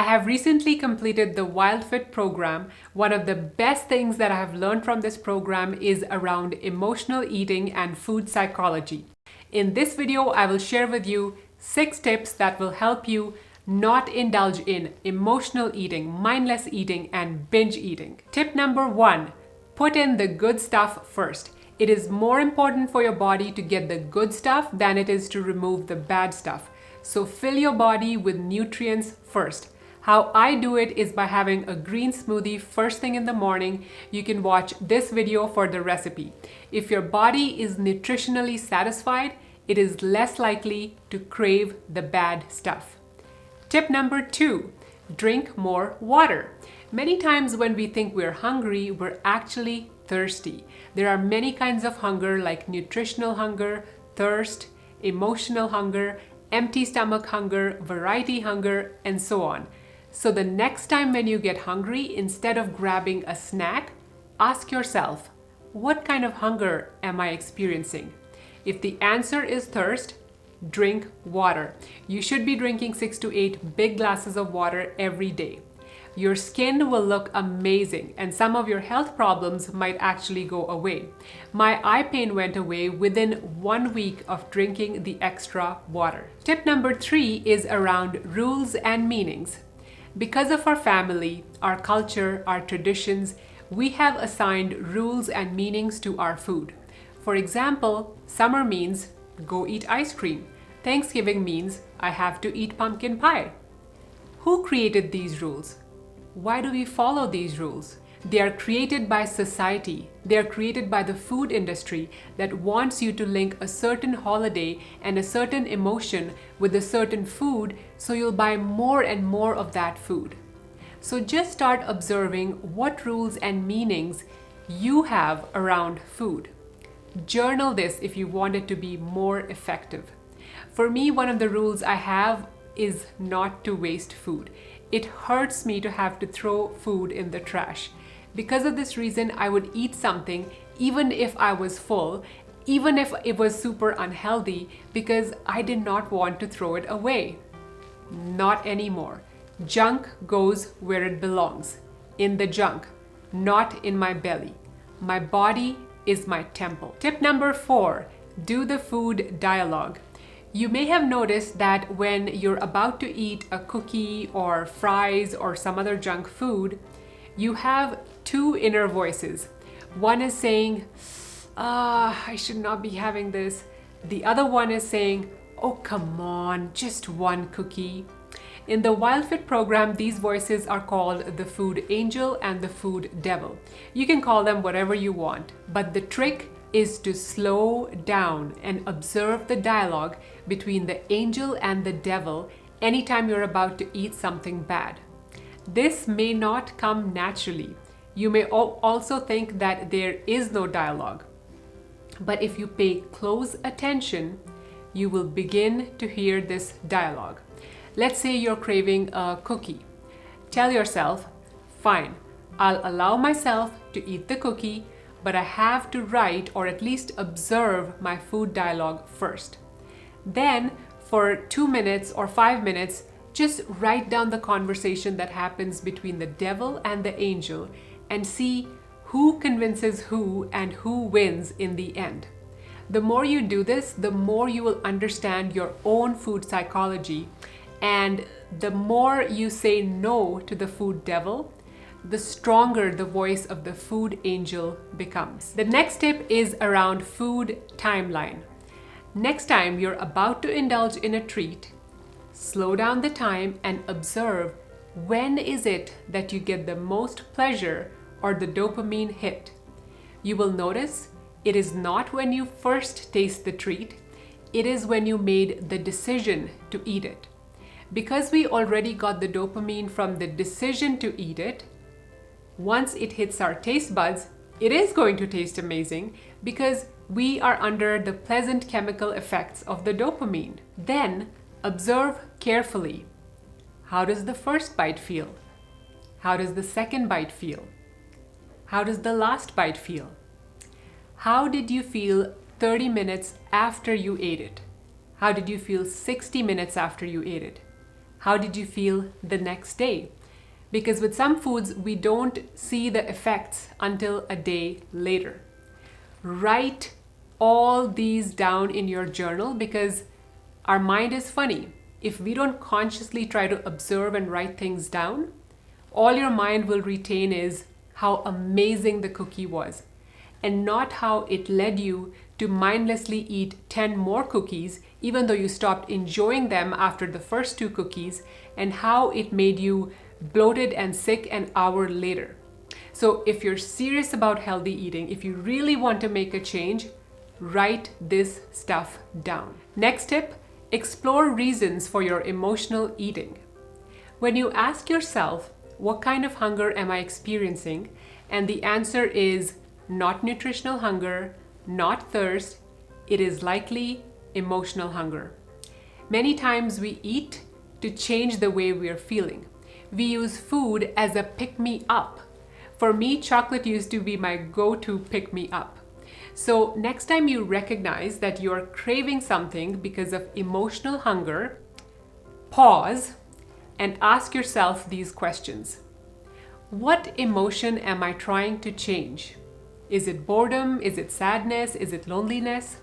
have recently completed the Wildfit program. One of the best things that I have learned from this program is around emotional eating and food psychology. In this video, I will share with you 6 tips that will help you not indulge in emotional eating, mindless eating, and binge eating. Tip number 1, put in the good stuff first. It is more important for your body to get the good stuff than it is to remove the bad stuff. So fill your body with nutrients first. How I do it is by having a green smoothie first thing in the morning. You can watch this video for the recipe. If your body is nutritionally satisfied, it is less likely to crave the bad stuff. Tip number 2, drink more water. Many times when we think we're hungry, we're actually thirsty. There are many kinds of hunger like nutritional hunger, thirst, emotional hunger, empty stomach hunger, variety hunger, and so on. So the next time when you get hungry, instead of grabbing a snack, ask yourself, what kind of hunger am I experiencing? If the answer is thirst, drink water. You should be drinking 6 to 8 big glasses of water every day. Your skin will look amazing and some of your health problems might actually go away. My eye pain went away within 1 week of drinking the extra water. Tip number 3 is around rules and meanings. Because of our family, our culture, our traditions, we have assigned rules and meanings to our food. For example, summer means go eat ice cream. Thanksgiving means I have to eat pumpkin pie. Who created these rules? Why do we follow these rules? They are created by society. They are created by the food industry that wants you to link a certain holiday and a certain emotion with a certain food, so you'll buy more and more of that food. So just start observing what rules and meanings you have around food. Journal this if you want it to be more effective. For me, one of the rules I have is not to waste food. It hurts me to have to throw food in the trash. Because of this reason, I would eat something even if I was full, even if it was super unhealthy, because I did not want to throw it away. Not anymore. Junk goes where it belongs, in the junk, not in my belly. My body is my temple. Tip number 4, do the food dialogue. You may have noticed that when you're about to eat a cookie or fries or some other junk food, you have 2 inner voices. One is saying, I should not be having this. The other one is saying, oh, come on, just one cookie. In the Wildfit program, these voices are called the food angel and the food devil. You can call them whatever you want, but the trick is to slow down and observe the dialogue between the angel and the devil anytime you're about to eat something bad. This may not come naturally. You may also think that there is no dialogue. But if you pay close attention, you will begin to hear this dialogue. Let's say you're craving a cookie. Tell yourself, fine, I'll allow myself to eat the cookie, but I have to write or at least observe my food dialogue first. Then, for 2 minutes or 5 minutes, just write down the conversation that happens between the devil and the angel and see who convinces who and who wins in the end. The more you do this, the more you will understand your own food psychology, and the more you say no to the food devil, the stronger the voice of the food angel becomes. The next tip is around food timeline. Next time you're about to indulge in a treat, slow down the time and observe when is it that you get the most pleasure or the dopamine hit. You will notice it is not when you first taste the treat, it is when you made the decision to eat it. Because we already got the dopamine from the decision to eat it, once it hits our taste buds, it is going to taste amazing because we are under the pleasant chemical effects of the dopamine. Then observe carefully. How does the first bite feel? How does the second bite feel? How does the last bite feel? How did you feel 30 minutes after you ate it? How did you feel 60 minutes after you ate it? How did you feel the next day? Because with some foods, we don't see the effects until a day later. Write all these down in your journal because our mind is funny. If we don't consciously try to observe and write things down, all your mind will retain is how amazing the cookie was, and not how it led you to mindlessly eat 10 more cookies, even though you stopped enjoying them after the first 2 cookies, and how it made you bloated and sick an hour later. So if you're serious about healthy eating, if you really want to make a change, write this stuff down. Next tip, explore reasons for your emotional eating. When you ask yourself, what kind of hunger am I experiencing? And the answer is not nutritional hunger, not thirst, it is likely emotional hunger. Many times we eat to change the way we are feeling. We use food as a pick-me-up. For me, chocolate used to be my go-to pick-me-up. So next time you recognize that you're craving something because of emotional hunger, pause and ask yourself these questions. What emotion am I trying to change? Is it boredom? Is it sadness? Is it loneliness?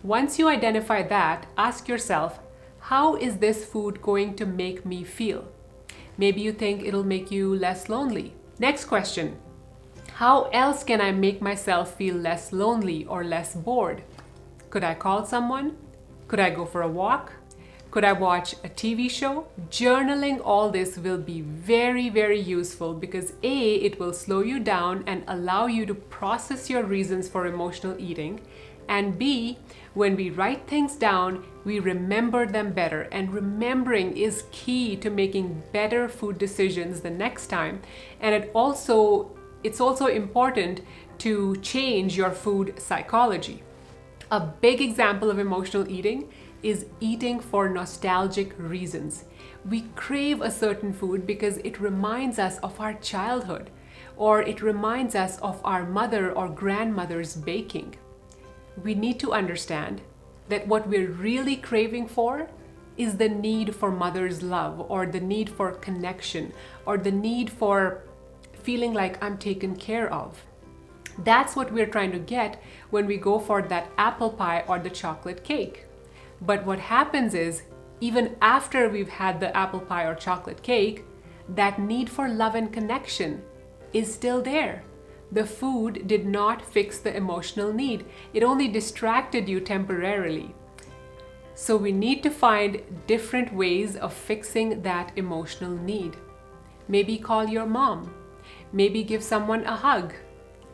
Once you identify that, ask yourself, how is this food going to make me feel? Maybe you think it'll make you less lonely. Next question, how else can I make myself feel less lonely or less bored? Could I call someone? Could I go for a walk? Could I watch a TV show? Journaling all this will be very, very useful because A, it will slow you down and allow you to process your reasons for emotional eating. And B, when we write things down, we remember them better. And remembering is key to making better food decisions the next time. And it's also important to change your food psychology. A big example of emotional eating is eating for nostalgic reasons. We crave a certain food because it reminds us of our childhood, or it reminds us of our mother or grandmother's baking. We need to understand that what we're really craving for is the need for mother's love, or the need for connection, or the need for feeling like I'm taken care of. That's what we're trying to get when we go for that apple pie or the chocolate cake. But what happens is, even after we've had the apple pie or chocolate cake, that need for love and connection is still there. The food did not fix the emotional need. It only distracted you temporarily. So we need to find different ways of fixing that emotional need. Maybe call your mom. Maybe give someone a hug.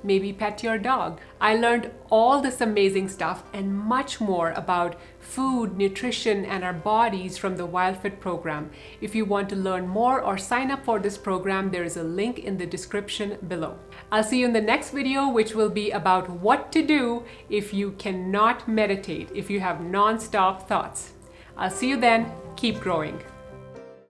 Maybe pet your dog. I learned all this amazing stuff and much more about food, nutrition, and our bodies from the Wildfit program. If you want to learn more or sign up for this program, there is a link in the description below. I'll see you in the next video, which will be about what to do if you cannot meditate, if you have non-stop thoughts. I'll see you then. Keep growing.